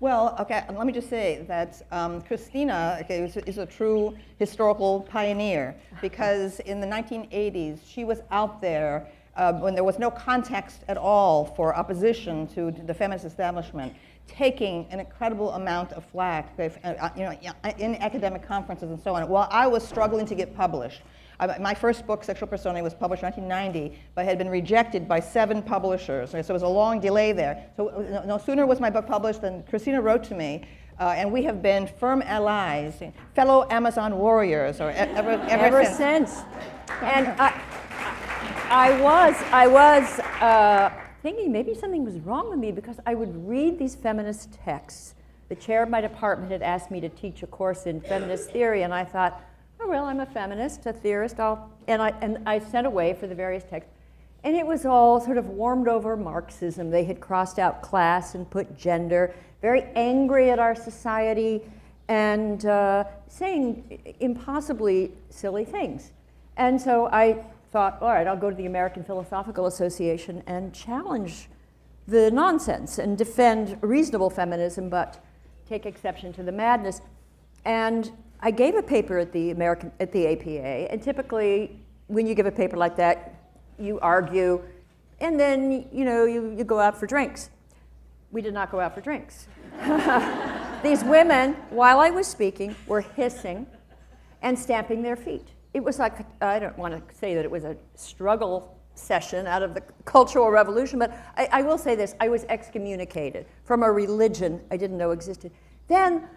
Well, okay, let me just say that Christina, okay, is a true historical pioneer, because in the 1980s, she was out there when there was no context at all for opposition to the feminist establishment, taking an incredible amount of flack, in academic conferences and so on, while I was struggling to get published. My first book, Sexual Personae, was published in 1990, but had been rejected by 7 publishers. So it was a long delay there. So no sooner was my book published than Christina wrote to me, and we have been firm allies, fellow Amazon warriors, or ever since. And I was thinking maybe something was wrong with me, because I would read these feminist texts. The chair of my department had asked me to teach a course in feminist theory, and I thought, oh, well, I'm a feminist, a theorist, and I sent away for the various texts. And it was all sort of warmed over Marxism. They had crossed out class and put gender, very angry at our society, and saying impossibly silly things. And so I thought, all right, I'll go to the American Philosophical Association and challenge the nonsense and defend reasonable feminism, but take exception to the madness. And I gave a paper at the APA, and typically when you give a paper like that, you argue, and then you go out for drinks. We did not go out for drinks. These women, while I was speaking, were hissing and stamping their feet. It was like, I don't want to say that it was a struggle session out of the Cultural Revolution, but I will say this, I was excommunicated from a religion I didn't know existed. Then,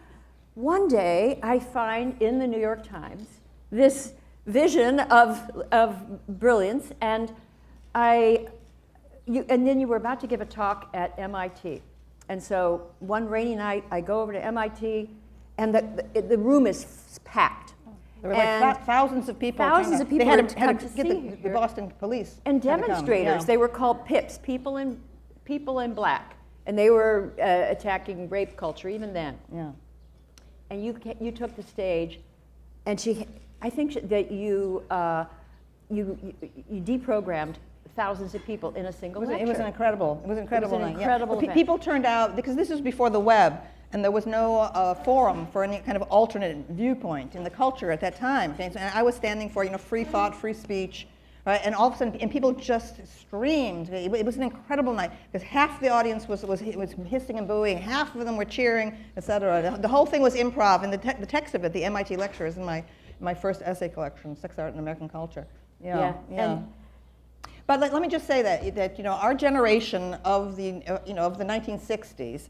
one day, I find in the New York Times this vision of brilliance, and then you were about to give a talk at MIT. And so one rainy night, I go over to MIT, and the room is packed. There were like thousands of people. Thousands of people They had to see get the Boston police. And demonstrators. They were called PIPs, people in black. And they were attacking rape culture even then. Yeah. And you took the stage, and I think that you deprogrammed thousands of people in a single lecture. It was incredible. It was incredible. It was an incredible event. People turned out, because this was before the web, and there was no forum for any kind of alternate viewpoint in the culture at that time. And I was standing for free thought, free speech, right? And all of a sudden, and people just screamed. It was an incredible night, because half the audience was hissing and booing, half of them were cheering, etc. The whole thing was improv, and the text of it, the MIT lecture, is in my first essay collection, Sex, Art, and American Culture. Yeah. But let me just say that our generation of the 1960s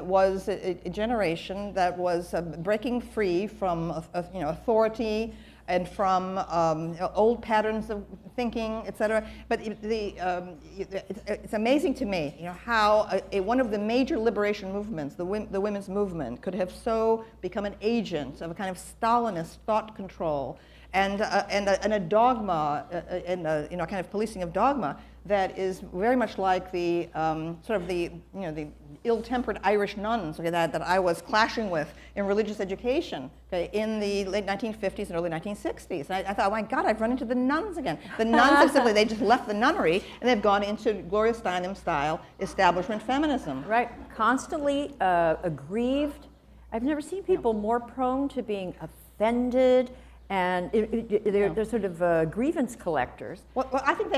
was a generation that was breaking free from authority and from old patterns of thinking, etc. But it's amazing to me, how one of the major liberation movements, the women's movement, could have so become an agent of a kind of Stalinist thought control and a dogma, and a kind of policing of dogma that is very much like the sort of the ill-tempered Irish nuns, that I was clashing with in religious education, in the late 1950s and early 1960s. And I thought, oh my God, I've run into the nuns again. The nuns have simply, they just left the nunnery and they've gone into Gloria Steinem style establishment feminism. Right, constantly aggrieved. I've never seen people more prone to being offended, and they're sort of grievance collectors. Well, I think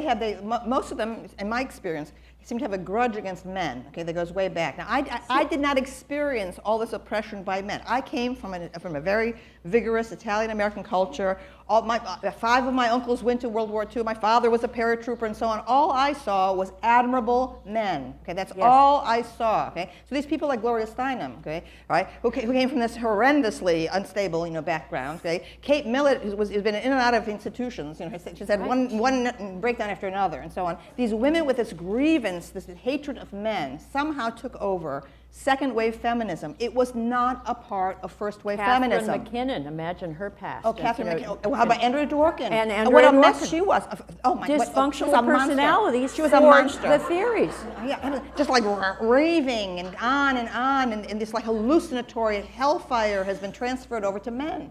most of them, in my experience, seem to have a grudge against men. That goes way back. Now, I did not experience all this oppression by men. I came from a very vigorous Italian-American culture. 5 of my uncles went to World War II. My father was a paratrooper, and so on. All I saw was admirable men. That's all I saw. So these people like Gloria Steinem, right, who came from this horrendously unstable, background. Kate Millett, who's been in and out of institutions. She's had one breakdown after another, and so on. These women with this grievance, this hatred of men, somehow took over second wave feminism. It was not a part of first wave feminism. Catherine McKinnon, imagine her past. Oh, Catherine McKinnon. How about Andrea Dworkin? And Andrea what a Dworkin. mess she was. Oh my God. Dysfunctional personalities. She was a monster. The theories. Yeah, just like raving and on, and this like hallucinatory hellfire has been transferred over to men.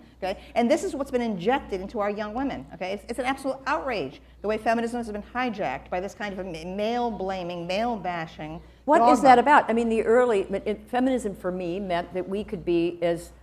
And this is what's been injected into our young women. It's an absolute outrage the way feminism has been hijacked by this kind of male blaming, male bashing What is Dogma. that about? I mean, feminism for me meant that we could be as,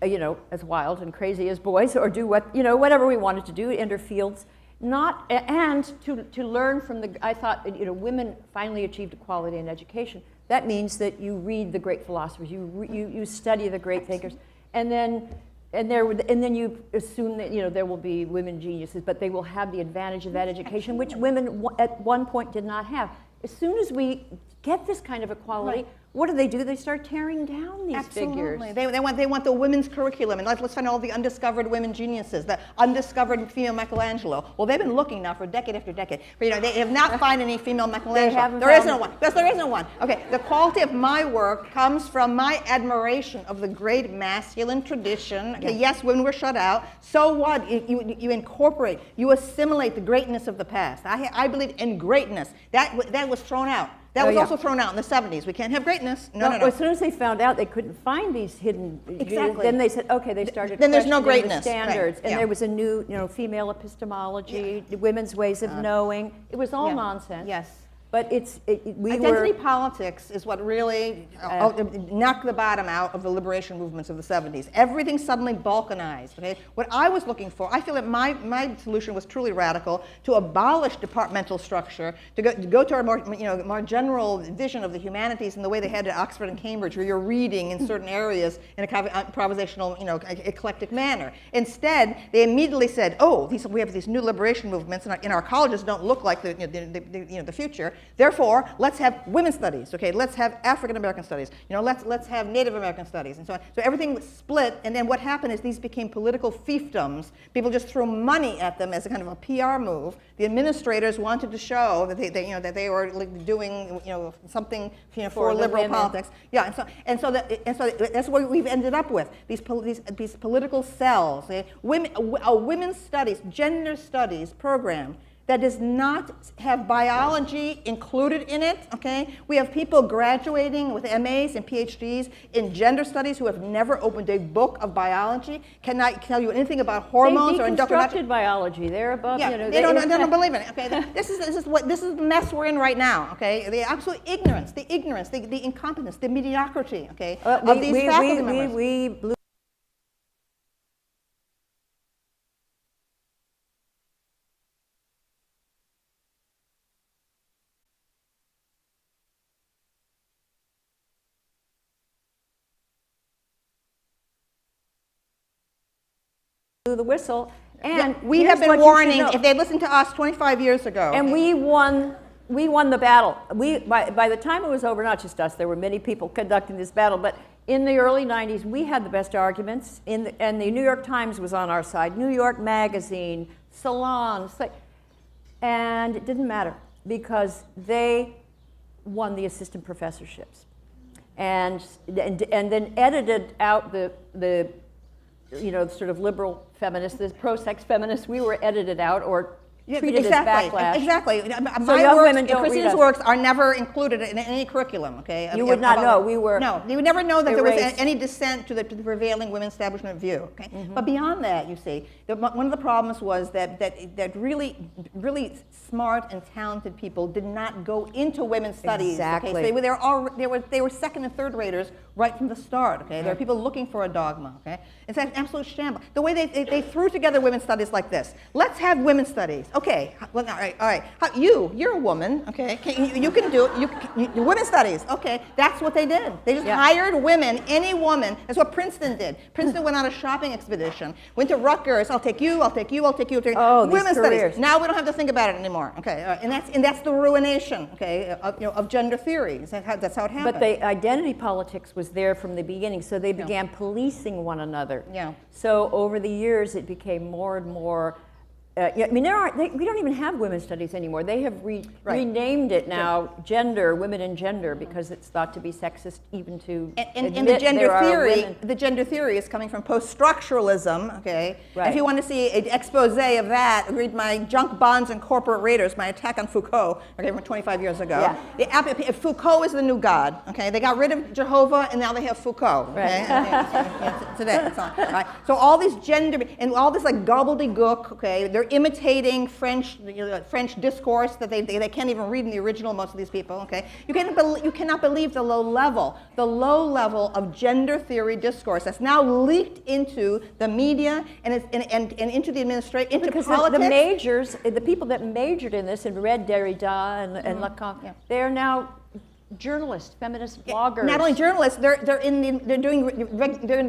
as wild and crazy as boys, or do whatever we wanted to do, enter fields, and to learn from I thought, women finally achieved equality in education. That means that you read the great philosophers, you study the great thinkers, and then you assume that there will be women geniuses, but they will have the advantage of that education, which women at one point did not have. As soon as we get this kind of equality, what do? They start tearing down these figures. They want the women's curriculum, and let's find all the undiscovered women geniuses, the undiscovered female Michelangelo. Well, they've been looking now for decade after decade. But they have not found any female Michelangelo. There is no one. Yes, there is no one. Okay, the quality of my work comes from my admiration of the great masculine tradition. Okay, yes, women were shut out. So what? You incorporate, you assimilate the greatness of the past. I believe in greatness. That was thrown out. That was also thrown out in the 70s. We can't have greatness. No. As soon as they found out they couldn't find these hidden, then they said, okay, they started then there's no questioning greatness. the standards. Right. And there was a new, female epistemology, women's ways of knowing. It was all nonsense. Yes. But identity politics is what really knocked the bottom out of the liberation movements of the 70s. Everything suddenly balkanized. Okay? What I was looking for, I feel that my solution was truly radical, to abolish departmental structure, to go to a more general vision of the humanities in the way they had at Oxford and Cambridge, where you're reading in certain areas in a kind of improvisational, eclectic manner. Instead, they immediately said, we have these new liberation movements, and our colleges don't look like the future. Therefore, let's have women's studies. Okay, let's have African American studies. Let's have Native American studies, and so on. So everything was split, and then what happened is these became political fiefdoms. People just threw money at them as a kind of a PR move. The administrators wanted to show that they were doing something for liberal women. politics. Yeah, and so that's what we've ended up with, these political cells. Okay? A women's studies, gender studies program that does not have biology included in it, okay? We have people graduating with MAs and PhDs in gender studies who have never opened a book of biology, cannot tell you anything about hormones or deconstructed biology. They're above, they don't believe in it, okay? This is the mess we're in right now, okay? The absolute ignorance, the incompetence, the mediocrity, okay, of these faculty members. We blew the whistle, and we have been warning. If they listened to us 25 years ago, and we won the battle. By the time it was over, not just us, there were many people conducting this battle, but in the early 90s, we had the best arguments, and the New York Times was on our side, New York Magazine, Salon, and it didn't matter because they won the assistant professorships, and then edited out the sort of liberal feminists, the pro-sex feminists. We were edited out or treated as backlash. Exactly. So young women don't read Christina's us. works are never included in any curriculum. Okay. You would not know. We were no. You would never know that there was erased. any dissent to the prevailing women's establishment view. Okay. But beyond that, you see, one of the problems was that really smart and talented people did not go into women's studies. Exactly. Okay? So they were second and third raters right from the start. Okay. There were people looking for a dogma. Okay. It's an absolute shambles. The way they threw together women's studies like this. Let's have women's studies. Okay, well, all right. You're a woman, okay? You can do it. Women's studies, okay? That's what they did. They just hired women, any woman. That's what Princeton did. Princeton went on a shopping expedition. Went to Rutgers. I'll take you. Oh, women's careers. studies. Now we don't have to think about it anymore. Okay, and that's the ruination. Okay, of gender theories. That's how it happened. But the identity politics was there from the beginning, so they began policing one another. Yeah. So over the years, it became more and more. We don't even have women's studies anymore. They have renamed it now women and gender, because it's thought to be sexist even to and the gender theory is coming from post-structuralism, okay? Right. If you want to see an expose of that, read my Junk Bonds and Corporate Raiders, my attack on Foucault, okay, from 25 years ago. Yeah. Foucault is the new god, okay? They got rid of Jehovah and now they have Foucault, okay? Right. Today, that's all. Right? So all these gender and all this like gobbledygook, okay? There imitating French discourse that they can't even read in the original. Most of these people, okay, you cannot believe the low level of gender theory discourse that's now leaked into the media and into the administration, into because politics. the people that majored in this and read Derrida and Lacan, they're now journalists, feminist bloggers. Not only journalists, they're into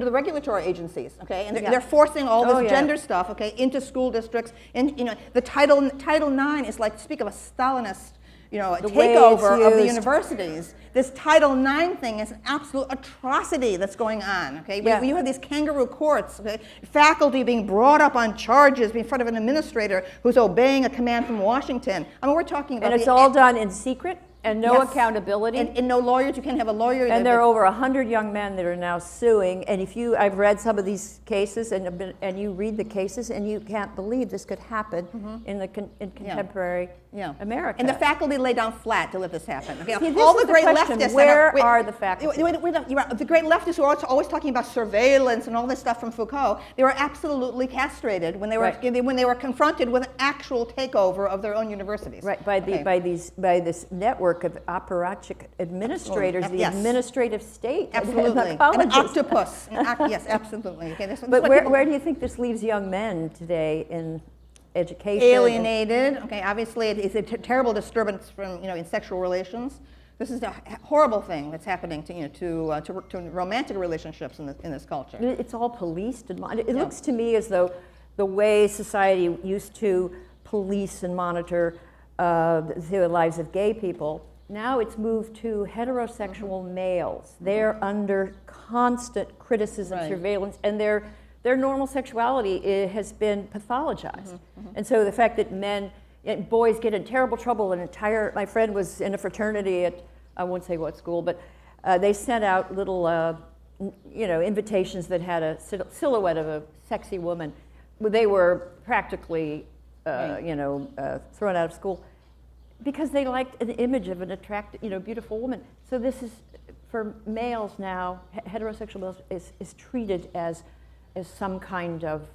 the regulatory agencies, okay, and they're forcing all this gender stuff, okay, into school districts. And the Title IX is like, speak of a Stalinist, a takeover of the universities. This Title IX thing is an absolute atrocity that's going on, okay? You have these kangaroo courts, okay? Faculty being brought up on charges in front of an administrator who's obeying a command from Washington. I mean, we're talking about... And it's all done in secret? And no accountability. And no lawyers. You can't have a lawyer. And there are over 100 young men that are now suing. And I've read some of these cases, and you read the cases, and you can't believe this could happen in contemporary America. And the faculty lay down flat to let this happen. Okay? See, all the great leftists. Where are the faculty? The great leftists who are always talking about surveillance and all this stuff from Foucault, they were absolutely castrated when they were confronted with an actual takeover of their own universities. Right, by this network of apparatchik administrators, the administrative state. Absolutely. An octopus. Yes, absolutely. Okay, but where do you think this leaves young men today in education? Alienated. Okay, obviously it's a terrible disturbance from in sexual relations. This is a horrible thing that's happening to romantic relationships in this culture. It's all policed. It looks to me as though the way society used to police and monitor the lives of gay people, now it's moved to heterosexual males. They're under constant criticism, surveillance, and their normal sexuality has been pathologized. And so the fact that boys get in terrible trouble, my friend was in a fraternity at, I won't say what school, but they sent out little, invitations that had a silhouette of a sexy woman. They were practically, thrown out of school because they liked an image of an attractive, beautiful woman. So this is, for males now, heterosexual males is treated as some kind of,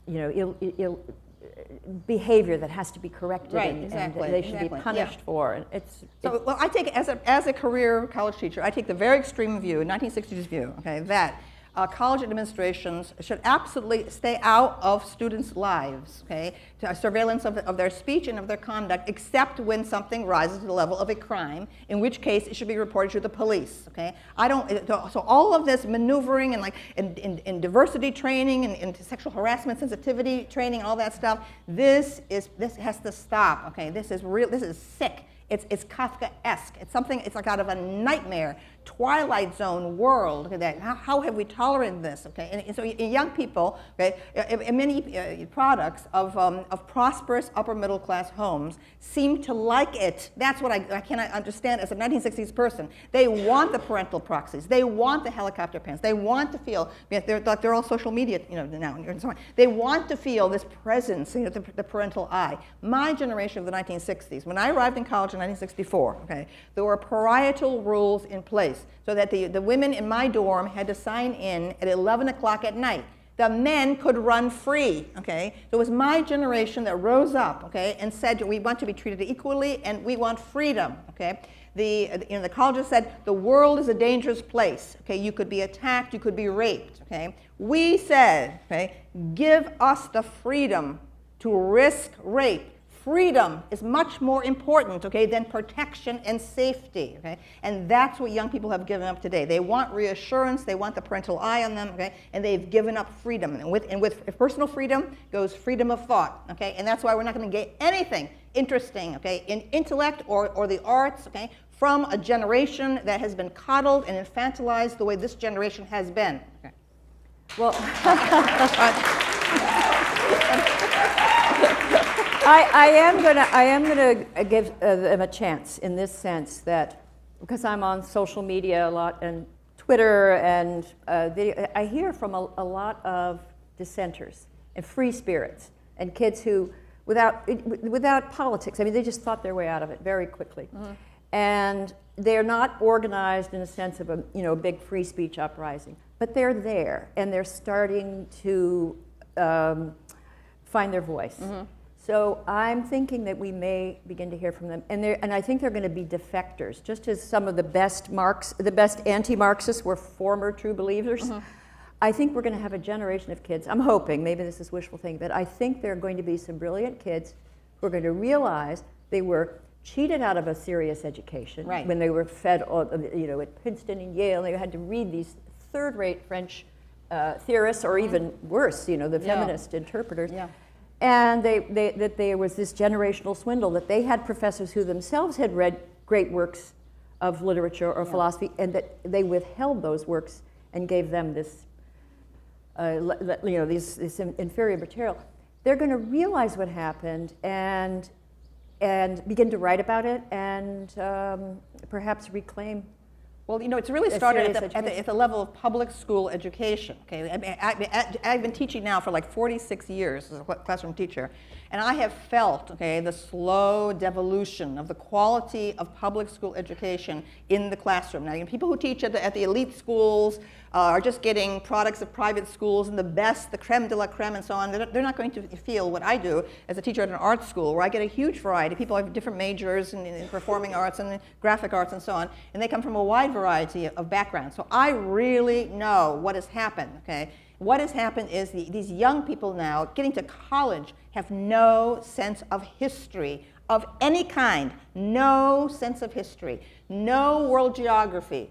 ill behavior that has to be be and they should be punished for. And well, I take as a career college teacher, I take the very extreme view, 1960s view, okay, that college administrations should absolutely stay out of students' lives, okay, to surveillance of their speech and of their conduct, except when something rises to the level of a crime, in which case it should be reported to the police, okay? So all of this maneuvering and in diversity training and sexual harassment sensitivity training, all that stuff, this has to stop, okay? This is sick. It's Kafkaesque. It's like out of a nightmare, Twilight Zone world. Okay, how have we tolerated this? Okay, and so young people, okay, many products of prosperous upper middle class homes seem to like it. That's what I cannot understand as a 1960s person. They want the parental proxies. They want the helicopter parents. They want to feel they're all social media, now and so on. They want to feel this presence, the parental eye. My generation of the 1960s, when I arrived in college in 1964, okay, there were parietal rules in place so that the women in my dorm had to sign in at 11 o'clock at night. The men could run free, okay? So it was my generation that rose up, okay, and said we want to be treated equally and we want freedom, okay? The colleges said the world is a dangerous place, okay? You could be attacked, you could be raped, okay? We said, okay, give us the freedom to risk rape. Freedom is much more important, okay, than protection and safety, okay? And that's what young people have given up today. They want reassurance, they want the parental eye on them, okay? And they've given up freedom. And with personal freedom goes freedom of thought, okay? And that's why we're not going to get anything interesting, okay, in intellect or the arts, okay, from a generation that has been coddled and infantilized the way this generation has been. Okay. Well, I am gonna give them a chance in this sense that because I'm on social media a lot and Twitter and I hear from a lot of dissenters and free spirits and kids who without politics, I mean, they just thought their way out of it very quickly, and they're not organized in a sense of a big free speech uprising, but they're there and they're starting to find their voice. So I'm thinking that we may begin to hear from them, and I think they're going to be defectors, just as some of the best anti-Marxists were former true believers. I think we're going to have a generation of kids. I'm hoping, maybe this is wishful thinking, but I think there are going to be some brilliant kids who are going to realize they were cheated out of a serious education when they were fed, at Princeton and Yale. They had to read these third-rate French theorists, or even worse, the feminist interpreters. And that there was this generational swindle, that they had professors who themselves had read great works of literature or philosophy, and that they withheld those works and gave them this, this inferior material. They're going to realize what happened and begin to write about it and perhaps reclaim. Well, it's really started at the level of public school education. Okay, I've been teaching now for like 46 years as a classroom teacher, and I have felt the slow devolution of the quality of public school education in the classroom. Now, people who teach at the elite schools are just getting products of private schools and the best, the creme de la creme, and so on. They're not going to feel what I do as a teacher at an art school, where I get a huge variety. People have different majors in performing arts and graphic arts and so on, and they come from a wide variety of backgrounds. So I really know what has happened. Okay, what has happened is these young people now getting to college have no sense of history of any kind, no sense of history, no world geography,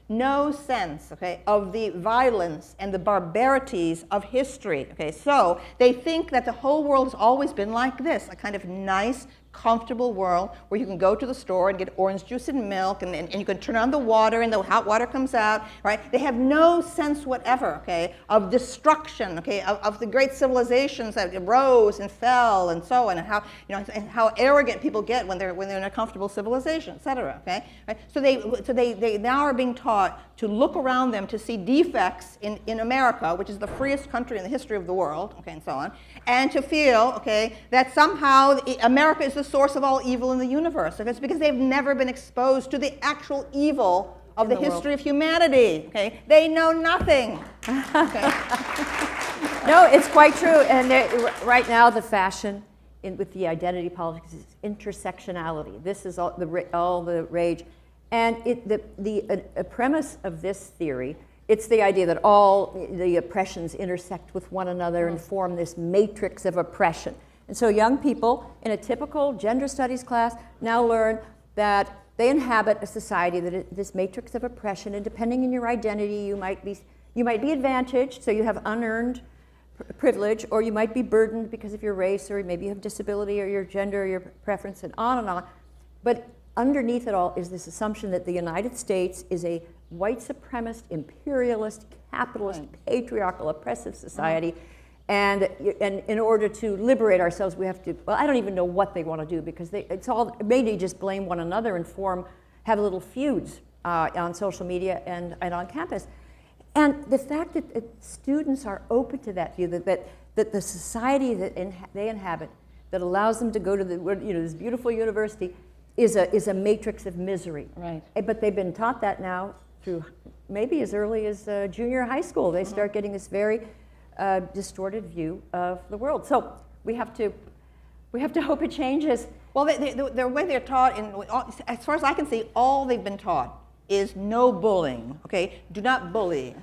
no sense, of the violence and the barbarities of history, So they think that the whole world has always been like this, a kind of nice, comfortable world where you can go to the store and get orange juice and milk, and you can turn on the water and the hot water comes out, right? They have no sense whatever, of destruction, of the great civilizations that rose and fell and so on, and how, and how arrogant people get when they're in a comfortable civilization, etc. Right? So they now are being taught to look around them to see defects in America, which is the freest country in the history of the world, and so on, and to feel, that somehow America is the source of all evil in the universe. It's because they've never been exposed to the actual evil of the history of humanity. They know nothing. No, it's quite true. And right now, the fashion with the identity politics is intersectionality. This is all the rage. And the premise of this theory, it's the idea that all the oppressions intersect with one another and form this matrix of oppression. And so young people in a typical gender studies class now learn that they inhabit a society that is this matrix of oppression, and depending on your identity, you might be advantaged, so you have unearned privilege, or you might be burdened because of your race, or maybe you have disability, or your gender, or your preference, and on and on. But underneath it all is this assumption that the United States is a white supremacist, imperialist, capitalist, patriarchal, oppressive society. And in order to liberate ourselves, we have to, well, I don't even know what they want to do, because it's all, maybe just blame one another and have little feuds on social media and on campus. And the fact that students are open to that view, that the society that they inhabit, that allows them to go to this beautiful university, is a matrix of misery. Right. But they've been taught that now through maybe as early as junior high school. They start getting this very distorted view of the world. So we have to hope it changes. Well, the way they're taught, as far as I can see, all they've been taught is no bullying. Do not bully.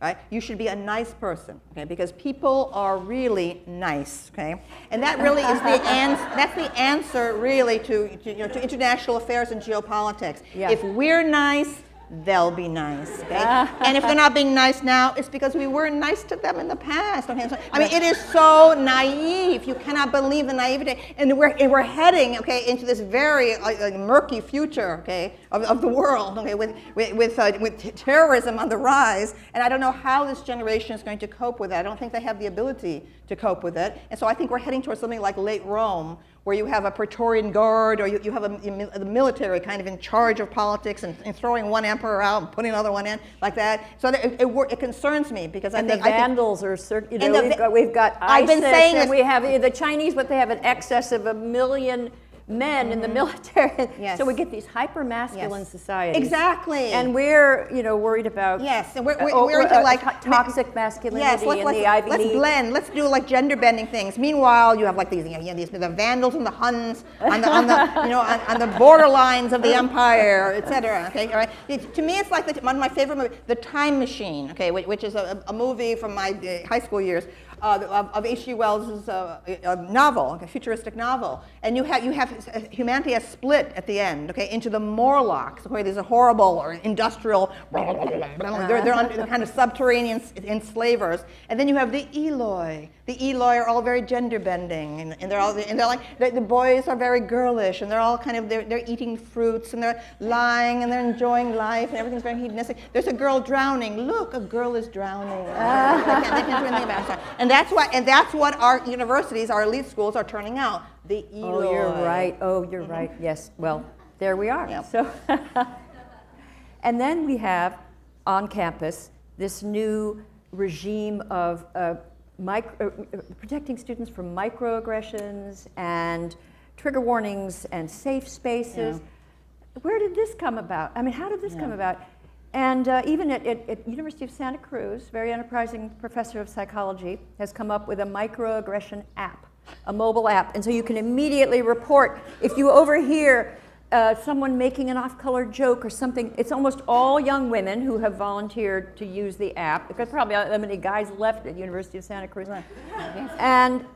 Right? You should be a nice person. Because people are really nice. And that really is that's the answer really to international affairs and geopolitics. Yeah. If we're nice, they'll be nice, and if they're not being nice now, it's because we weren't nice to them in the past. So, I mean, it is so naive. You cannot believe the naivety, and we're heading, into this very murky future, of the world, with terrorism on the rise. And I don't know how this generation is going to cope with it. I don't think they have the ability to cope with it. And so I think we're heading towards something like late Rome, where you have a Praetorian Guard, or you have the military kind of in charge of politics and throwing one emperor out and putting another one in, like that. So it concerns me, because the Vandals are, we've got ISIS, I've been saying and we have the Chinese, but they have an excess of 1 million men in the military. Yes. So we get these hyper-masculine societies. Exactly. And we're, worried about yes, and we're into like toxic masculinity yes, in the Ivy let's League. blend. Let's do like gender bending things. Meanwhile, you have like these, the Vandals and the Huns on the on the borderlines of the empire, etc. Okay, all right. To me, it's like one of my favorite movies, The Time Machine. Okay, which is a movie from my high school years. Of H.G. Wells' novel, a futuristic novel, and you have humanity has split at the end, okay, into the Morlocks. Okay, these are horrible or industrial. They're under the kind of subterranean enslavers, and then you have the Eloi. The Eloi are all very gender bending, and they're like the boys are very girlish, and they're all kind of they're eating fruits and they're lying and they're enjoying life and everything's very hedonistic. There's a girl drowning. Look, a girl is drowning. They can't do anything about it. And that's what our universities, our elite schools are turning out. The Eloi. Oh, you're right. Oh, you're right. Yes. Well, there we are. Yep. So, and then we have on campus this new regime of protecting students from microaggressions and trigger warnings and safe spaces. Yeah. Where did this come about? I mean, how did this come about? And even at University of Santa Cruz, very enterprising professor of psychology has come up with a microaggression app, a mobile app. And so you can immediately report if you overhear someone making an off-color joke or something. It's almost all young women who have volunteered to use the app, because probably not that many guys left at University of Santa Cruz. Right.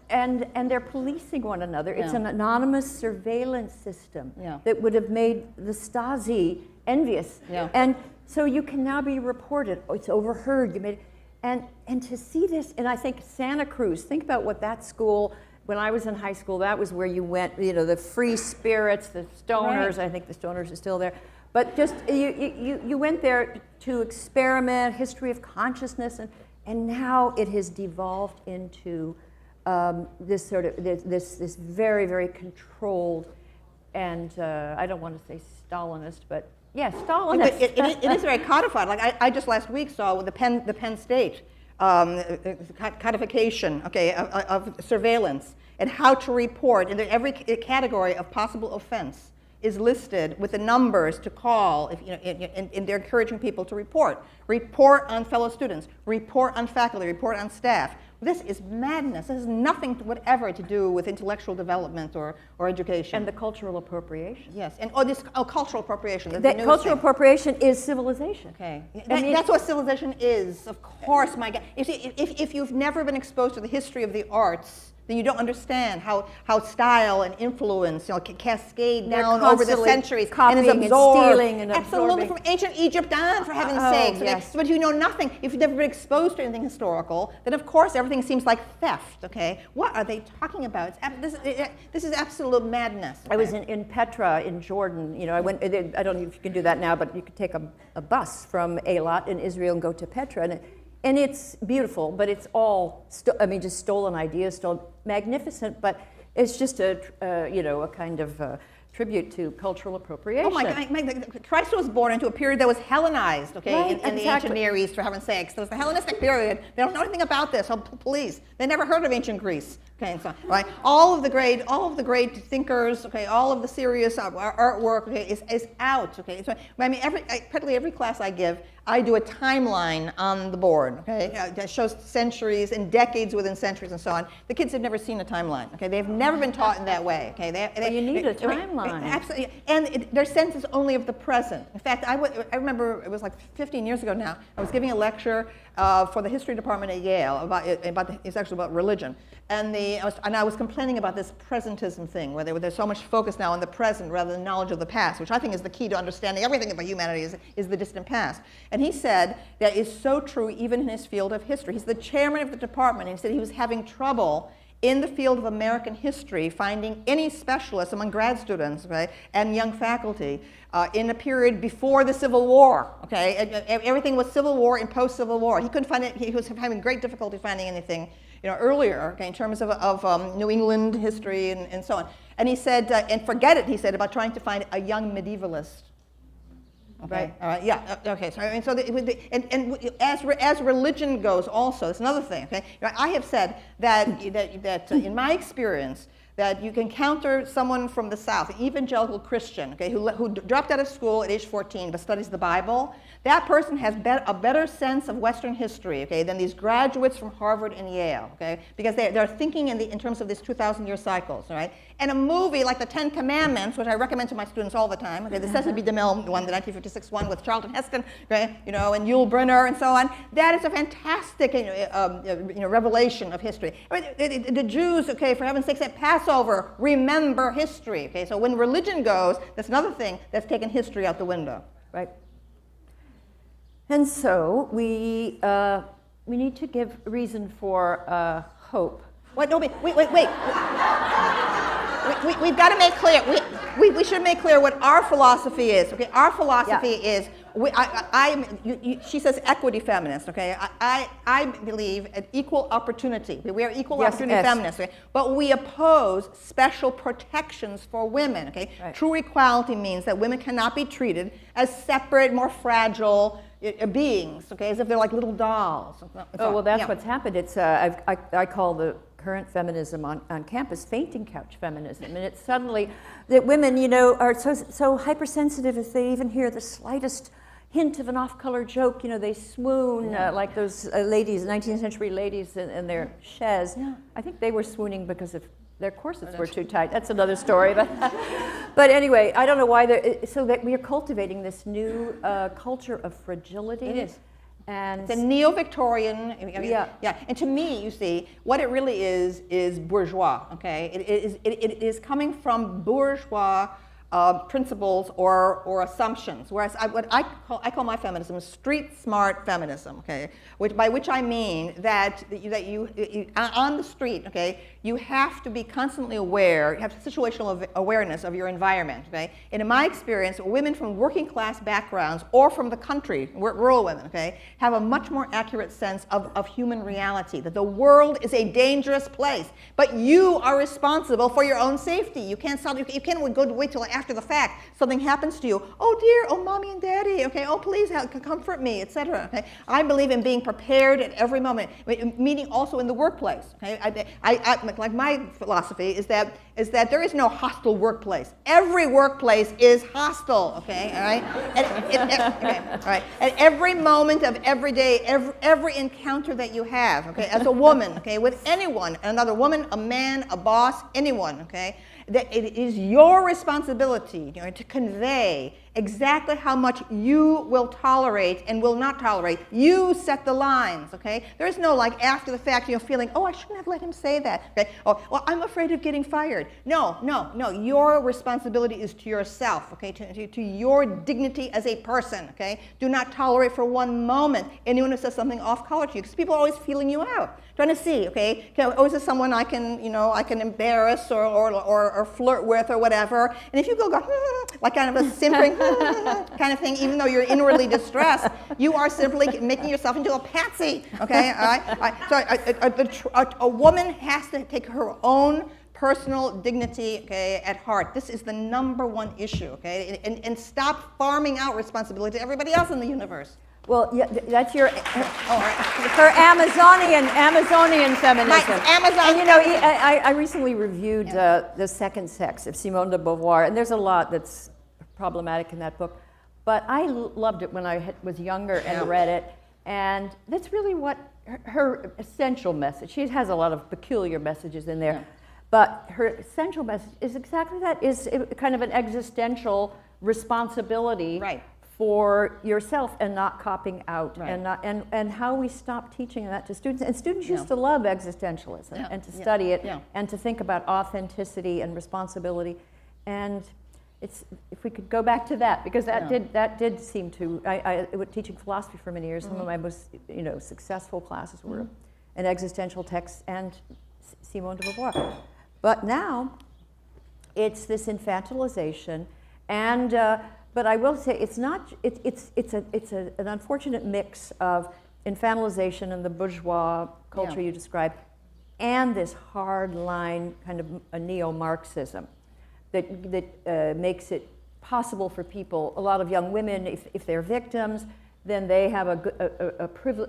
And they're policing one another. It's an anonymous surveillance system that would have made the Stasi envious. And so you can now be reported. Oh, it's overheard. You made, and to see this, and I think Santa Cruz. Think about what that school. When I was in high school, that was where you went. The free spirits, the stoners. Right. I think the stoners are still there. But just you went there to experiment, history of consciousness, and now it has devolved into this sort of this very, very controlled, and I don't want to say Stalinist, but yeah, Stalinist. It is very codified. Like I just last week saw with the Penn State codification, okay, of surveillance and how to report. And every category of possible offense is listed with the numbers to call. And they're encouraging people to report. Report on fellow students. Report on faculty. Report on staff. This is madness. This has nothing whatever to do with intellectual development or education. And the cultural appropriation. Yes, and cultural appropriation. That cultural appropriation is civilization. Okay, that's what civilization is. Of course, my God. You see, if you've never been exposed to the history of the arts, then you don't understand how style and influence cascade down over the centuries and is absorbed. And stealing and absolutely, from ancient Egypt on, for heaven's sakes. Yes. But you know nothing. If you've never been exposed to anything historical, then of course everything seems like theft. Okay, what are they talking about? This is absolute madness. Okay? I was in Petra in Jordan. I went. I don't know if you can do that now, but you could take a bus from Eilat in Israel and go to Petra, and it's beautiful, but it's all, just stolen ideas, magnificent, but it's just a kind of tribute to cultural appropriation. Oh my God, Christ was born into a period that was Hellenized, okay, right, in the ancient Near East, for heaven's sakes. There was the Hellenistic period. They don't know anything about this. Oh, please. They never heard of ancient Greece. Okay, and so, right? All of the great thinkers, okay, all of the serious artwork, okay, is out, okay. So, practically every class I give, I do a timeline on the board, okay, that shows centuries and decades within centuries and so on. The kids have never seen a timeline, okay. They've never been taught in that way, okay. You need a timeline. Absolutely, and their sense is only of the present. In fact, I remember it was like 15 years ago now. I was giving a lecture for the history department at Yale it's actually about religion, and I was complaining about this presentism thing, where there's so much focus now on the present rather than knowledge of the past, which I think is the key to understanding everything about humanity is the distant past. And he said that is so true even in his field of history. He's the chairman of the department, and he said he was having trouble in the field of American history finding any specialists among grad students, okay, and young faculty in a period before the Civil War. Okay, everything was Civil War and post-Civil War. He couldn't find it. He was having great difficulty finding anything, earlier, okay, in terms of New England history and so on. And he said, and forget it, he said, about trying to find a young medievalist. Okay. Right. Yeah. Okay. So as religion goes, also, it's another thing. Okay. I have said that in my experience, that you can encounter someone from the South, an evangelical Christian, okay, who dropped out of school at age 14 but studies the Bible. That person has a better sense of Western history, okay, than these graduates from Harvard and Yale, okay, because they're thinking in terms of these 2,000-year cycles, right? And a movie like The Ten Commandments, which I recommend to my students all the time, okay, the Cecil B. DeMille one, the 1956 one with Charlton Heston, okay, and Yul Brynner and so on, that is a fantastic revelation of history. The Jews, okay, for heaven's sakes, at Passover, remember history, okay? So when religion goes, that's another thing that's taken history out the window. Right. And so we need to give reason for hope. Wait. We've got to make clear. We should make clear what our philosophy is. Okay, our philosophy is. She says equity feminist. Okay, I believe in equal opportunity. We are equal opportunity feminists. Okay? But we oppose special protections for women. Okay, right. True equality means that women cannot be treated as separate, more fragile beings. Okay, as if they're like little dolls. That's what's happened. It's I call the current feminism on campus fainting couch feminism, and it's suddenly that women, are so hypersensitive if they even hear the slightest hint of an off-color joke, they swoon like those ladies, 19th century ladies in their chaise. Yeah. I think they were swooning because of their corsets were too tight. That's another story. But anyway, I don't know why. So that we are cultivating this new culture of fragility. It is. And it's a neo-Victorian, And to me, you see, what it really is bourgeois. Okay, it is coming from bourgeois principles or assumptions. Whereas I call my feminism street smart feminism. Okay, by which I mean that you on the street. Okay, you have to be constantly aware. You have situational awareness of your environment. Okay, and in my experience, women from working class backgrounds or from the country, rural women, okay, have a much more accurate sense of human reality. That the world is a dangerous place, but you are responsible for your own safety. You can't wait till after the fact something happens to you. Oh dear, oh mommy and daddy, okay, oh please comfort me, etc. Okay, I believe in being prepared at every moment, meaning also in the workplace. Okay, like my philosophy is that there is no hostile workplace. Every workplace is hostile. Okay, all right. All right. At every moment of every day, every encounter that you have, okay, as a woman, okay, with anyone, another woman, a man, a boss, anyone, okay, that it is your responsibility, to convey exactly how much you will tolerate and will not tolerate. You set the lines, okay? There is no like after the fact, feeling, oh, I shouldn't have let him say that, okay? Oh, well, I'm afraid of getting fired. No. Your responsibility is to yourself, okay? To your dignity as a person, okay? Do not tolerate for one moment anyone who says something off color to you, because people are always feeling you out, trying to see, okay? Is this someone I can embarrass or flirt with or whatever? And if you go like kind of a simpering kind of thing, even though you're inwardly distressed, you are simply making yourself into a patsy, okay? All right? So a woman has to take her own personal dignity, okay, at heart. This is the number one issue, okay? And stop farming out responsibility to everybody else in the universe. Well, yeah, that's your her Amazonian feminism. Amazon. And I recently reviewed The Second Sex of Simone de Beauvoir, and there's a lot that's problematic in that book. But I loved it when I was younger and read it, and that's really what her essential message. She has a lot of peculiar messages in there, but her essential message is exactly that: is kind of an existential responsibility. Right. For yourself and not copping out, and how we stop teaching that to students. And students used to love existentialism and to study it and to think about authenticity and responsibility. And if we could go back to that, because that did seem to. I was teaching philosophy for many years. Some of my most successful classes were an existential text and Simone de Beauvoir. But now it's this infantilization and. But I will say it's not. It's an unfortunate mix of infantilization and the bourgeois culture you described, and this hard line kind of a neo-Marxism that makes it possible for people. A lot of young women, if they're victims, then they have a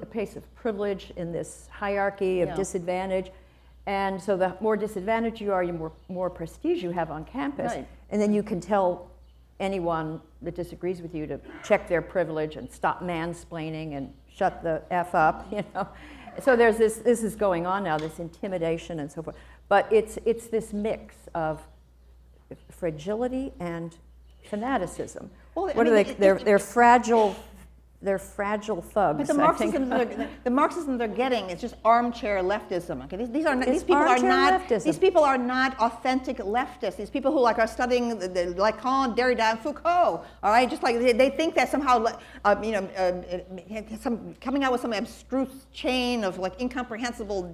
place of privilege in this hierarchy of disadvantage, And so the more disadvantaged you are, the more prestige you have on campus. Right. And then you can tell anyone that disagrees with you to check their privilege and stop mansplaining and shut the F up, you know. So there's this is going on now, this intimidation and so forth. But it's this mix of fragility and fanaticism. Well, What are they? They're fragile. They're fragile thugs. But the Marxism they're getting is just armchair leftism. Okay, these people are not authentic leftists. These people who are studying like Lacan, Derrida, and Foucault. All right, just like they think that somehow coming out with some abstruse chain of like incomprehensible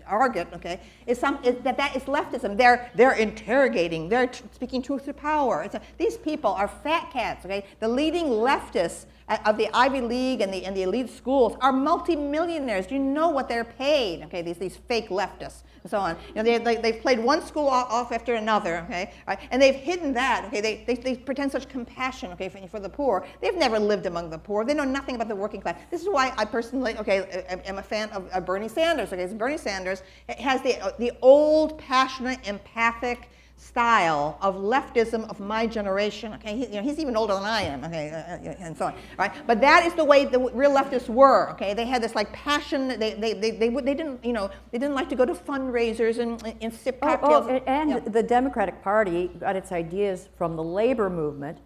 argument. Okay, that is leftism. They're interrogating. They're speaking truth to power. These people are fat cats. Okay, the leading leftists of the Ivy League and the elite schools are multimillionaires. Do you know what they're paid? Okay, these fake leftists and so on. They've played one school off after another. Okay, right? And they've hidden that. Okay, they pretend such compassion. Okay, for the poor. They've never lived among the poor. They know nothing about the working class. This is why I personally am a fan of Bernie Sanders. Okay, so Bernie Sanders has the old, passionate, empathic style of leftism of my generation. Okay, he's even older than I am. Okay, and so on. Right, but that is the way the real leftists were. Okay, they had this like passion. They didn't like to go to fundraisers and sip cocktails. The Democratic Party got its ideas from the labor movement,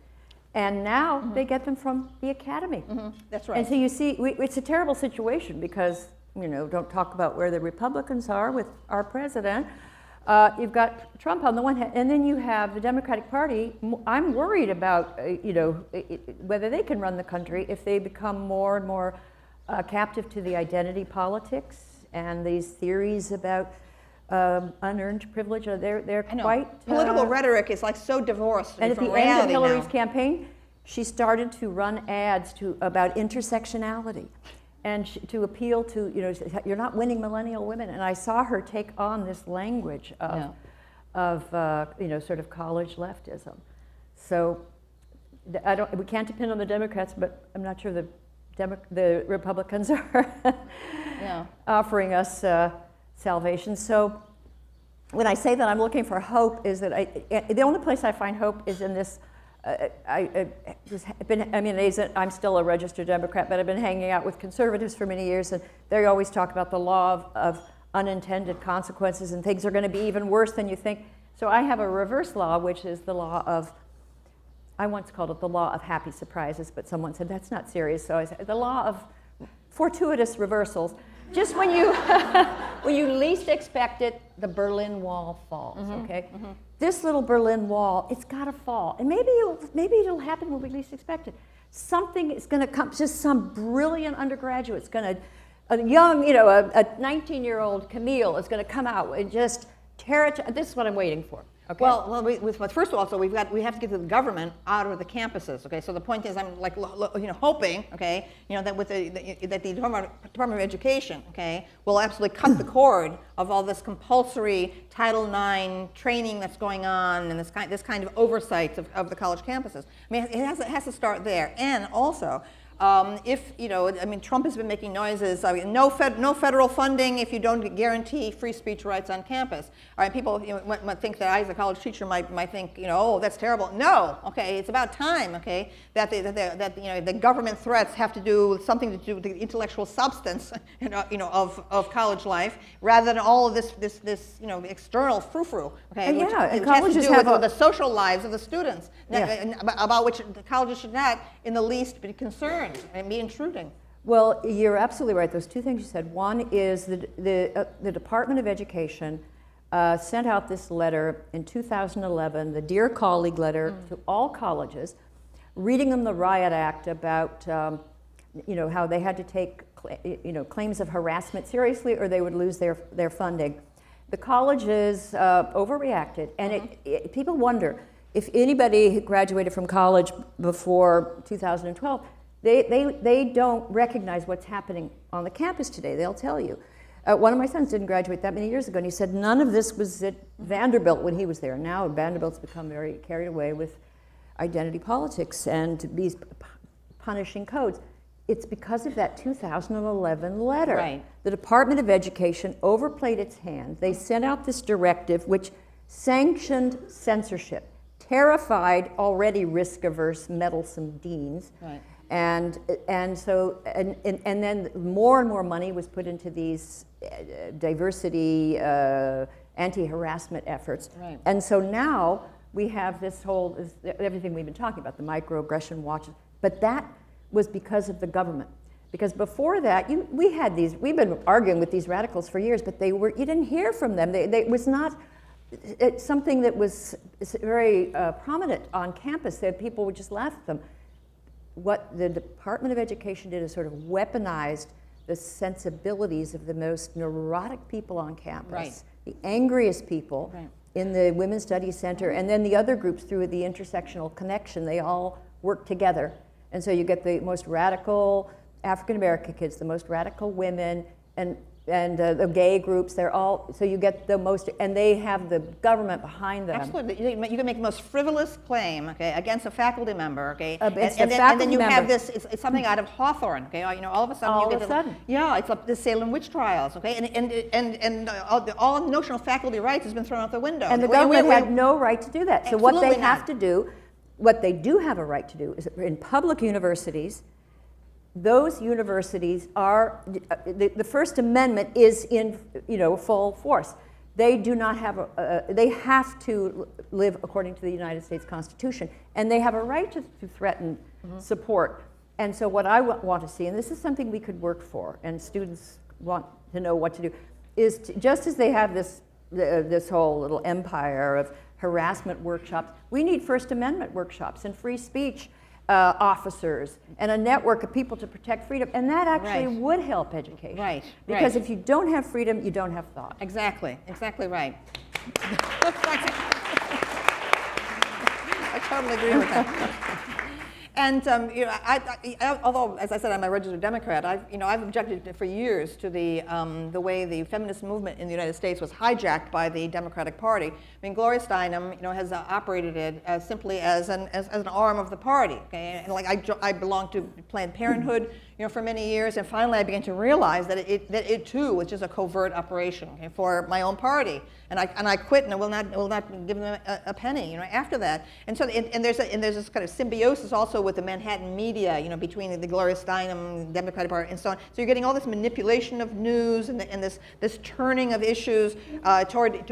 and now they get them from the academy. That's right. And so you see, it's a terrible situation because don't talk about where the Republicans are with our president. You've got Trump on the one hand, and then you have the Democratic Party. I'm worried about, whether they can run the country if they become more and more captive to the identity politics and these theories about unearned privilege. They're quite political rhetoric is like so divorced and from at the reality end of Hillary's now. campaign, she started to run ads about intersectionality. And to appeal to, you're not winning millennial women. And I saw her take on this language of sort of college leftism. So we can't depend on the Democrats, but I'm not sure the Republicans are offering us salvation. So when I say that I'm looking for hope is that the only place I find hope is in this. I'm still a registered Democrat, but I've been hanging out with conservatives for many years, and they always talk about the law of unintended consequences, and things are going to be even worse than you think. So I have a reverse law, which is the law of, I once called it the law of happy surprises, but someone said that's not serious, so I said the law of fortuitous reversals. Just when you when you least expect it, the Berlin Wall falls. Okay, this little Berlin Wall, it's got to fall, and maybe it'll happen when we least expect it. Something is going to come. Just some brilliant undergraduate's going to, a 19-year-old Camille is going to come out and just tear it. This is what I'm waiting for. Okay. Well, first of all, so we have to get the government out of the campuses. Okay, so the point is, I'm like hoping, okay, that with that the Department of Education, okay, will absolutely cut the cord of all this compulsory Title IX training that's going on and this kind of oversight of the college campuses. I mean, it has to start there, and also. Trump has been making noises. No federal funding if you don't guarantee free speech rights on campus. All right, people might think that I, as a college teacher, might think, oh, that's terrible. No, okay, it's about time, okay, that the government threats have to do something to do with the intellectual substance, of college life, rather than all of this external frou-frou, okay, which has to do with the social lives of the students, about which the colleges should not, in the least, be concerned and be intruding. Well, you're absolutely right. Those two things you said. One is the Department of Education sent out this letter in 2011, the Dear Colleague letter to all colleges, reading them the Riot Act about how they had to take claims of harassment seriously or they would lose their funding. The colleges overreacted, and people wonder if anybody graduated from college before 2012. They don't recognize what's happening on the campus today. They'll tell you. One of my sons didn't graduate that many years ago, and he said none of this was at Vanderbilt when he was there. Now Vanderbilt's become very carried away with identity politics and these punishing codes. it's because of that 2011 letter. Right. The Department of Education overplayed its hand. They sent out this directive which sanctioned censorship, terrified already risk-averse, meddlesome deans. Right. And then more and more money was put into these diversity, anti-harassment efforts. Right. And so now we have everything we've been talking about, the microaggression watches, but that was because of the government. Because before that, we've been arguing with these radicals for years, but you didn't hear from them. It was not something that was very prominent on campus, that people would just laugh at them. What the Department of Education did is sort of weaponized the sensibilities of the most neurotic people on campus, Right. the angriest people Right. in the Women's Studies Center, and then the other groups through the intersectional connection. They all work together. And so you get the most radical African American kids, the most radical women, and the gay groups. They're all, so you get the most, and they have the government behind them. Absolutely. You can make the most frivolous claim, okay, against a faculty member, okay, Against and a then faculty you have member. this. It's something out of Hawthorne, okay. All of a sudden, All you get of a sudden. yeah, it's like the Salem witch trials, okay, and all notional faculty rights has been thrown out the window. And the government had no right to do that. So what they Absolutely have not. to do, what they do have a right to do, is in public universities, those universities are, the First Amendment is in full force. They do not have, they have to live according to the United States Constitution, and they have a right to threaten support. And so what I want to see, and this is something we could work for, and students want to know what to do, is just as they have this whole little empire of harassment workshops, we need First Amendment workshops and free speech officers and a network of people to protect freedom, and that actually Right. would help education. Right, Because right. if you don't have freedom, you don't have thought. Exactly right. I totally agree with that. And although, as I said, I'm a registered Democrat, I've objected for years to the way the feminist movement in the United States was hijacked by the Democratic Party. I mean, Gloria Steinem, has operated it simply as an arm of the party. Okay, and like I belonged to Planned Parenthood, for many years, and finally I began to realize that it too was just a covert operation, okay, for my own party, and I quit, and I will not give them a penny, after that. And so there's this kind of symbiosis also with the Manhattan media, between the Gloria Steinem Democratic Party and so on. So you're getting all this manipulation of news and this turning of issues toward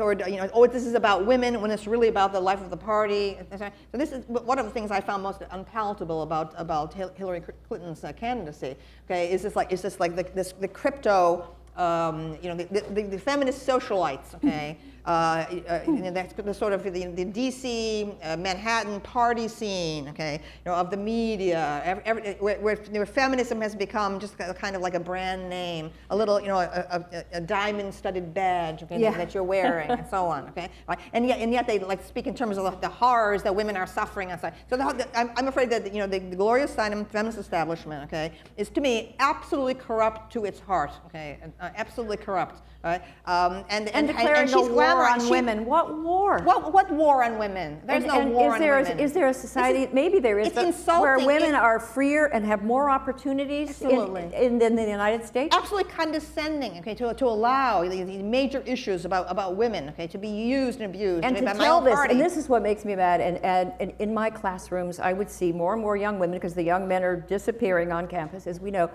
this is about women when it's really about the life of the party. So this is one of the things I found most unpalatable about Hillary Clinton's candidacy. Okay, is this like the crypto, the feminist socialites, okay, that's the sort of the DC Manhattan party scene, okay, of the media, where feminism has become just kind of like a brand name, a little, a diamond-studded badge, okay, that you're wearing, and so on, okay, and yet they speak in terms of the horrors that women are suffering outside. So I'm afraid that the Gloria Steinem feminist establishment, okay, is to me absolutely corrupt to its heart, okay, absolutely corrupt. And declaring she's a war on women. What war? What war on women? There's no war on women. Is there a society, maybe there is, it's insulting. Where women are freer and have more opportunities in the United States? Absolutely condescending, okay, to allow these major issues about women, okay, to be used and abused. And to tell this, and this is what makes me mad, and in my classrooms I would see more and more young women, because the young men are disappearing on campus, as we know.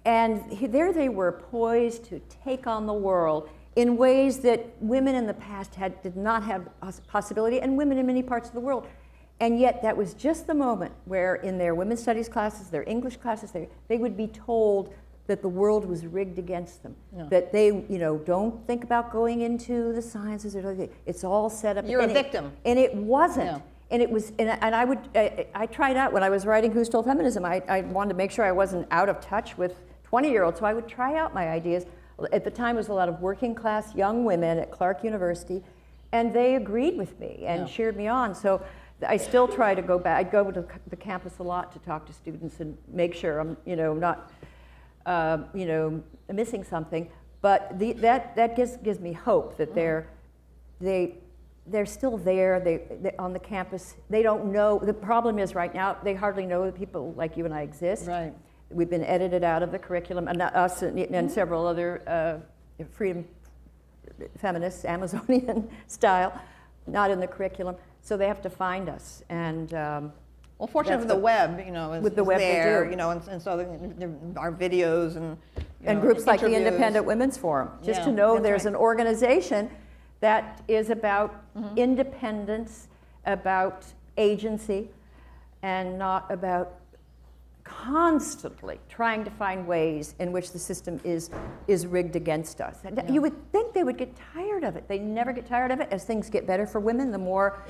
And there they were, poised to take on the world in ways that women in the past did not have possibility, and women in many parts of the world. And yet that was just the moment where in their women's studies classes, their English classes, they would be told that the world was rigged against them. Yeah. That they, don't think about going into the sciences, it's all set up. You're a victim. And it wasn't. Yeah. And it was, and I tried out, when I was writing Who Stole Feminism, I wanted to make sure I wasn't out of touch with 20-year-olds, so I would try out my ideas. At the time, it was a lot of working class young women at Clark University, and they agreed with me and cheered me on. So I still try to go back. I go to the campus a lot to talk to students and make sure I'm, not, missing something. But that gives me hope that they're still there. They on the campus. They don't know. The problem is right now they hardly know that people like you and I exist. Right. we've been edited out of the curriculum, and us and several other freedom feminists, Amazonian style, not in the curriculum. So they have to find us, and well, fortunately, the web, is, with the web there, they do. And so there are videos and groups like the interviews. Independent Women's Forum, just Yeah, to know that's there's right. an organization that is about independence, about agency, and not about constantly trying to find ways in which the system is rigged against us. And you would think they would get tired of it. They never get tired of it. As things get better for women, the more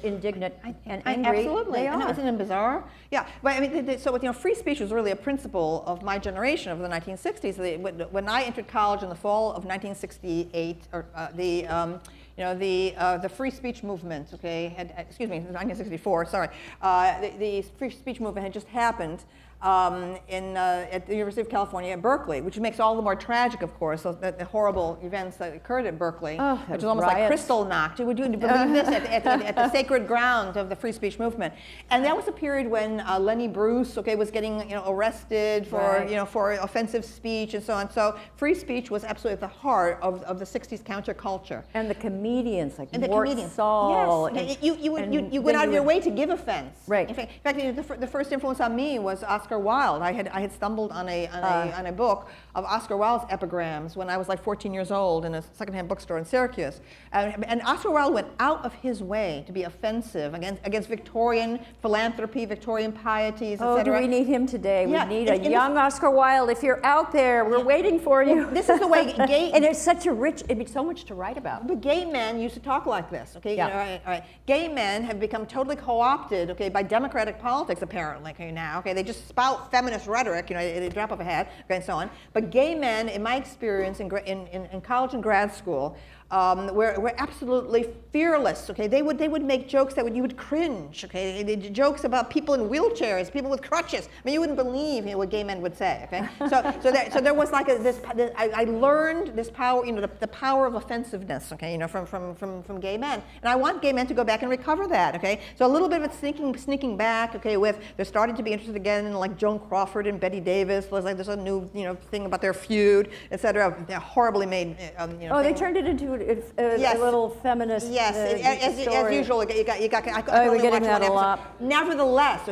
indignant and angry absolutely. they are. Isn't it bizarre? Yeah, but I mean, so free speech was really a principle of my generation of the 1960s. When I entered college in the fall of 1968, or the free speech movement, excuse me, 1964, sorry, the free speech movement had just happened at the University of California at Berkeley, which makes it all the more tragic, of course, the horrible events that occurred at Berkeley, which was almost like Kristallnacht. Would you believe this at the sacred ground of the free speech movement? And that was a period when Lenny Bruce, was getting arrested for for offensive speech and so on. So free speech was absolutely at the heart of the 60s counterculture. And the comedians like And Mort Saul. Yes, you went out of your way to give offense. Right. In fact, the first influence on me was Oscar Wilde. I had stumbled on a book of Oscar Wilde's epigrams when I was like 14 years old in a secondhand bookstore in Syracuse, and Oscar Wilde went out of his way to be offensive against Victorian philanthropy, Victorian pieties, Oh, etc. do we need him today? Yeah, We need a young Oscar Wilde. If you're out there, we're waiting for you. This is the way gay. And it's such a rich. It'd be so much to write about. But gay men used to talk like this, okay? Yeah. All right. Gay men have become totally co-opted, by democratic politics apparently, now, They just spout feminist rhetoric, at a drop of a hat, and so on. But gay men, in my experience in college and grad school, were absolutely fearless, They would make jokes that you would cringe, Jokes about people in wheelchairs, people with crutches. I mean, you wouldn't believe what gay men would say, So there was like I learned this power, the power of offensiveness, from gay men, and I want gay men to go back and recover that, So a little bit of it sneaking back, with they're starting to be interested again in like Joan Crawford and Betty Davis. There's a new thing about their feud, etc. They're horribly made. They turned it into a little feminist. Yes, as usual. I could we're only getting watch that one a lot. Nevertheless,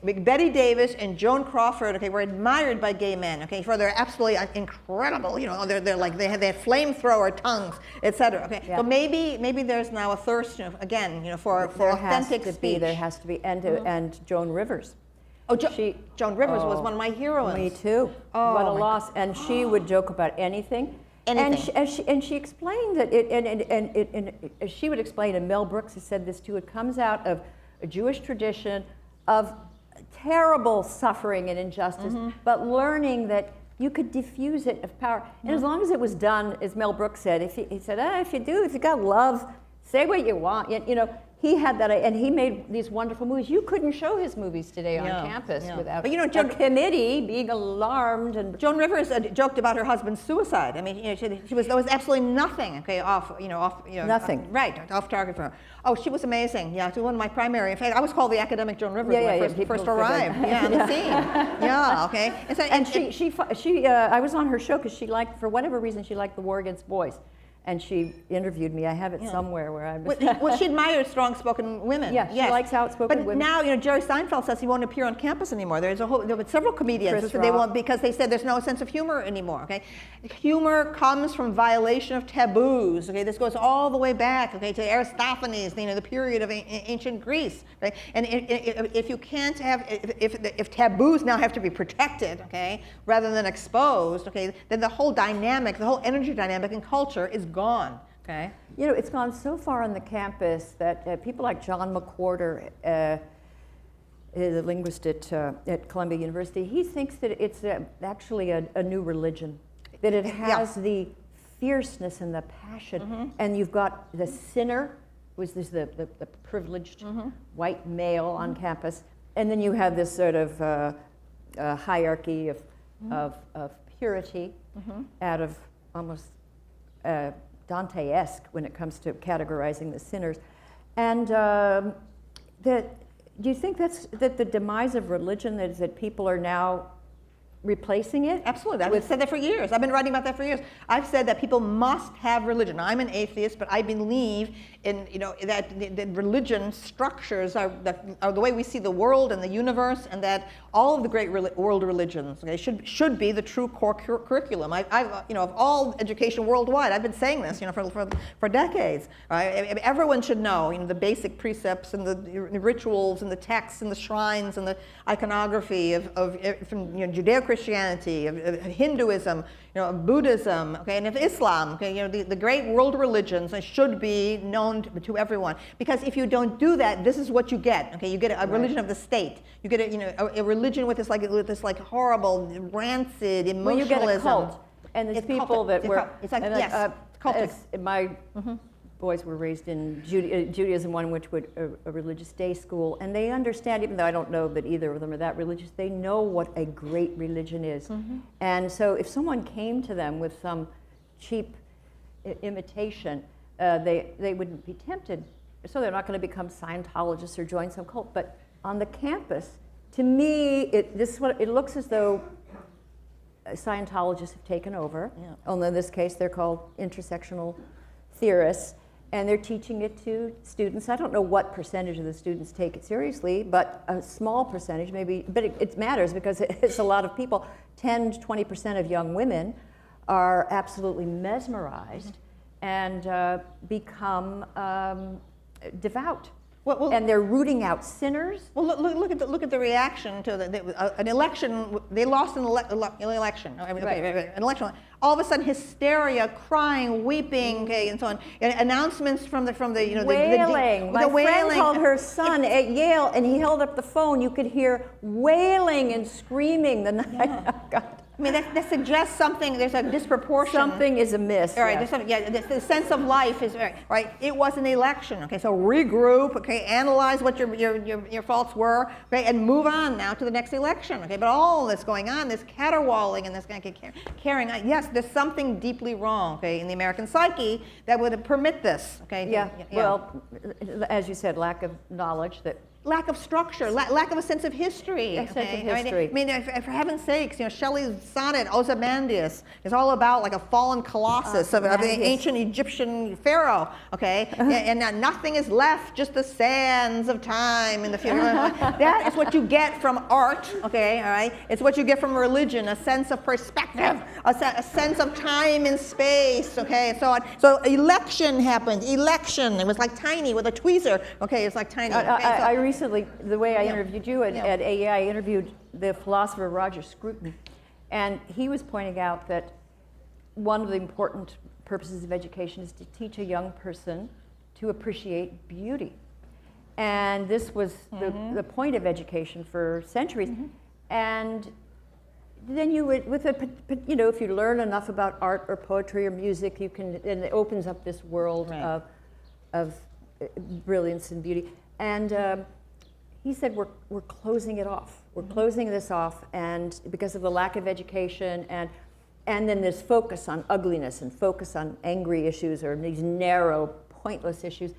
Betty Davis and Joan Crawford, were admired by gay men, for their absolutely incredible, they're like they had flamethrower tongues, etc. Yeah. So maybe there's now a thirst, again, for authentic speech. There has to be, and Joan Rivers. Oh, Joan Rivers was one of my heroines. Me too. Oh, what a loss! And she would joke about anything. Anything. And she explained that and she would explain, and Mel Brooks has said this too. It comes out of a Jewish tradition of terrible suffering and injustice, but learning that you could diffuse it of power. And as long as it was done, as Mel Brooks said, if you got love, say what you want. He had that, and he made these wonderful movies. You couldn't show his movies today on campus without a committee being alarmed. And Joan Rivers joked about her husband's suicide. I mean, there was absolutely nothing, off nothing, off target for her. Oh, she was amazing. Yeah, she was one of my primary. In fact, I was called the academic Joan Rivers when I first arrived. On the scene. Yeah, okay. And I was on her show because she liked, for whatever reason, she liked the War Against Boys. And she interviewed me. I have it somewhere where I was. Well, she admires strong-spoken women. Yeah, she likes outspoken women. But now, Jerry Seinfeld says he won't appear on campus anymore. There were several comedians who said they won't because they said there's no sense of humor anymore. Humor comes from violation of taboos. This goes all the way back. To Aristophanes, the period of ancient Greece. And if you can't have, if taboos now have to be protected, rather than exposed, then the whole dynamic, the whole energy dynamic in culture is gone. It's gone so far on the campus that people like John McWhorter, the linguist at Columbia University, he thinks that it's actually a new religion, that it has the fierceness and the passion, and you've got the sinner, who is the privileged white male on campus, and then you have this sort of hierarchy of purity out of almost Dante-esque when it comes to categorizing the sinners. And do you think that the demise of religion is that people are now replacing it? Absolutely. I've said that for years. I've been writing about that for years. I've said that people must have religion. I'm an atheist, but I believe in, that religion structures are the way we see the world and the universe, and that all of the great world religions, okay, should be the true core curriculum. Of all education worldwide, I've been saying this, for decades. Right? Everyone should know, the basic precepts and the rituals and the texts and the shrines and the iconography from Judeo-Christianity, of Hinduism, of Buddhism, okay, and of Islam, okay, the great world religions should be known to everyone. Because if you don't do that, this is what you get. Okay, you get a religion of the state. You get a religion with this horrible, rancid emotionalism. Well, you get a cult, and there's people that were. It's like yes, cultic. My boys were raised in Judaism, one which was a religious day school, and they understand, even though I don't know that either of them are that religious, they know what a great religion is. And so if someone came to them with some cheap imitation, they wouldn't be tempted. So they're not going to become Scientologists or join some cult. But on the campus, to me, it looks as though Scientologists have taken over. Yeah. Only in this case, they're called intersectional theorists. And they're teaching it to students. I don't know what percentage of the students take it seriously, but a small percentage maybe, but it matters because it's a lot of people. 10 to 20% of young women are absolutely mesmerized and become devout. Well, and they're rooting out sinners. Well, look at the reaction to an election. They lost an election. An election. All of a sudden, hysteria, crying, weeping, okay, and so on. Announcements from the wailing. My friend called her son at Yale, and he held up the phone. You could hear wailing and screaming the night. Yeah. Oh, God. I mean, that suggests something. There's a disproportion. Something is amiss. All right. The sense of life is right. It was an election. Okay, so regroup. Okay, analyze what your faults were. Okay, and move on now to the next election. Okay, but all this going on, this caterwauling and this kind of carrying on. Yes, there's something deeply wrong. Okay, in the American psyche that would permit this. Okay. Yeah. Well, as you said, lack of knowledge that. Lack of structure, lack of a sense of history. A sense of history. I mean, for heaven's sakes, Shelley's sonnet Ozymandias is all about like a fallen colossus of the ancient Egyptian pharaoh. Okay, and now nothing is left, just the sands of time in the future. That is what you get from art. Okay, all right. It's what you get from religion: a sense of perspective, a sense of time and space. Okay, and so on. So election happened. Election. It was like tiny with a tweezer. Okay, it's like tiny. Okay, recently, the way I interviewed you at AEI, I interviewed the philosopher Roger Scruton, and he was pointing out that one of the important purposes of education is to teach a young person to appreciate beauty. And this was the point of education for centuries. And then you would, if you learn enough about art or poetry or music, and it opens up this world of brilliance and beauty. And he said, we're closing it off. We're closing this off, and because of the lack of education, and then this focus on ugliness and focus on angry issues or these narrow, pointless issues,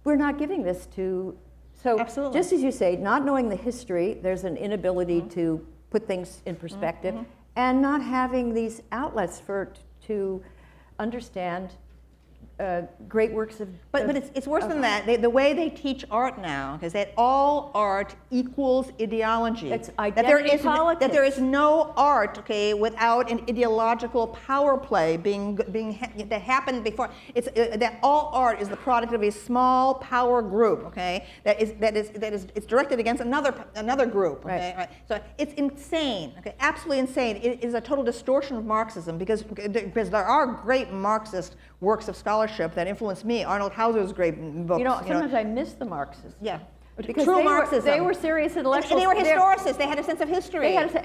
we're not giving this to. So absolutely. Just as you say, not knowing the history, there's an inability to put things in perspective, and not having these outlets to understand great works of. But it's worse than that. The way they teach art now is that all art equals ideology. It's identity politics. That there is no art, okay, without an ideological power play that happened before. It's that all art is the product of a small power group, okay, that is it's directed against another group, okay. Right. So it's insane, okay, absolutely insane. It is a total distortion of Marxism because there are great Marxist works of scholarship that influenced me. Arnold Hauser's great books. Sometimes I miss the Marxists. Yeah. Because true Marxism. They were serious intellectuals. And they were historicists. They had a sense of history. The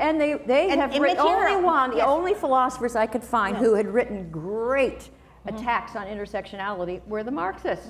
only philosophers I could find who had written great attacks on intersectionality were the Marxists.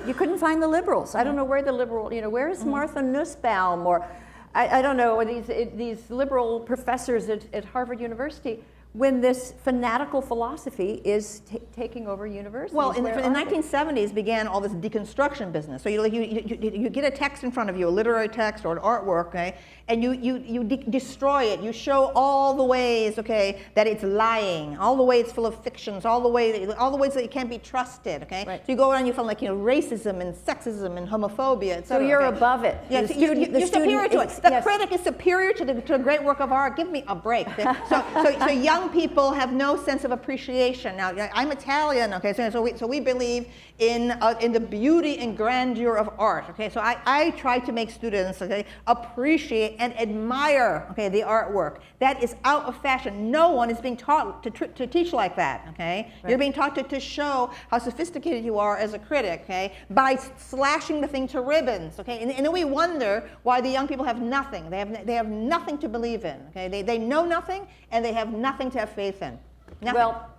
You couldn't find the liberals. I don't know where the liberal, where is Martha Nussbaum or I don't know, these liberal professors at Harvard University. when this fanatical philosophy is taking over universities. Well, in the 1970s began all this deconstruction business. So you get a text in front of you, a literary text or an artwork, okay, and you destroy it. You show all the ways, okay, that it's lying, all the ways it's full of fictions, all the ways that it can't be trusted, okay. Right. So you go around, you find like racism and sexism and homophobia, etc. So you're above it. Yeah, so you're superior to it. The critic is superior to the great work of art. Give me a break. So young people have no sense of appreciation. Now, I'm Italian, okay, so we believe in the beauty and grandeur of art, okay. So I try to make students, okay, appreciate and admire, okay, the artwork. That is out of fashion. No one is being taught to teach like that, okay. Right. You're being taught to show how sophisticated you are as a critic, okay, by slashing the thing to ribbons, okay. And then we wonder why the young people have nothing. They have nothing to believe in, okay. They know nothing and they have nothing to have faith in. Nothing. Well,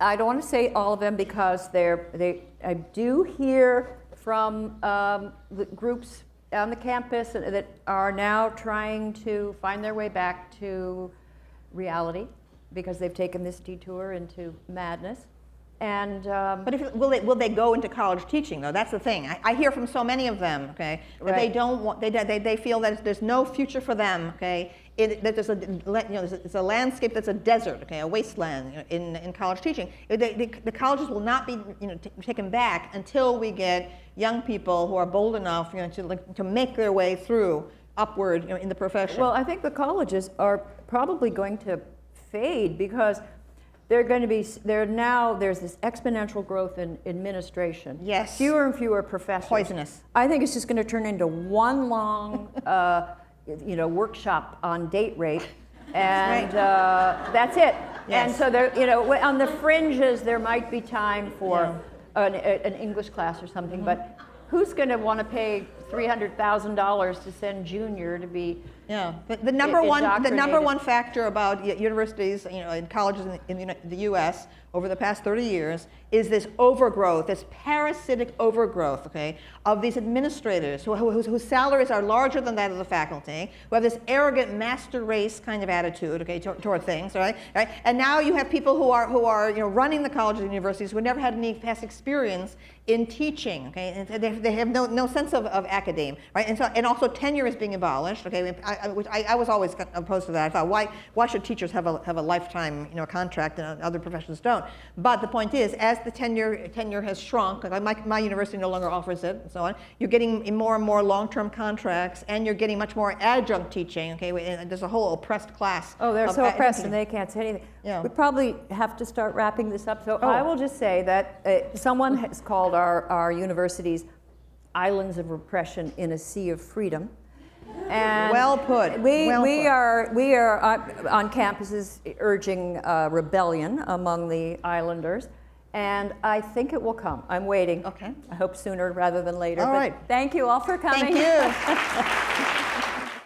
I don't want to say all of them because I do hear from the groups on the campus that are now trying to find their way back to reality because they've taken this detour into madness. And but will they go into college teaching though? That's the thing. I hear from so many of them, okay, that right. they don't want. They feel that there's no future for them, okay. That there's it's a landscape that's a desert, okay, a wasteland in college teaching. The colleges will not be taken back until we get young people who are bold enough to make their way through upward in the profession. Well, I think the colleges are probably going to fade because they're going to be, there's this exponential growth in administration. Yes. Fewer and fewer professors. Poisonous. I think it's just going to turn into one long, workshop on date rape, and right. That's it. Yes. And so there, on the fringes, there might be time for an English class or something, Mm-hmm. but who's going to want to pay $300,000 to send Junior to be? Yeah, but the number one factor about universities, and colleges in the U.S. over the past 30 years is this overgrowth, this parasitic overgrowth, okay, of these administrators whose salaries are larger than that of the faculty, who have this arrogant master race kind of attitude, okay, toward things, right? And now you have people who are running the colleges and universities who never had any past experience in teaching, okay, and they have no sense of academe, right? And also tenure is being abolished, okay. Which I was always opposed to that. I thought, why should teachers have a lifetime contract and other professions don't? But the point is, as the tenure has shrunk, like my university no longer offers it, and so on, you're getting more and more long-term contracts, and you're getting much more adjunct teaching. Okay, and there's a whole oppressed class. Oh, they're so oppressed, and they can't say anything. Yeah. We probably have to start wrapping this up. So I will just say that someone has called our universities islands of repression in a sea of freedom. And well put. We are on campuses urging rebellion among the islanders, and I think it will come. I'm waiting. Okay. I hope sooner rather than later. All right. Thank you all for coming. Thank you.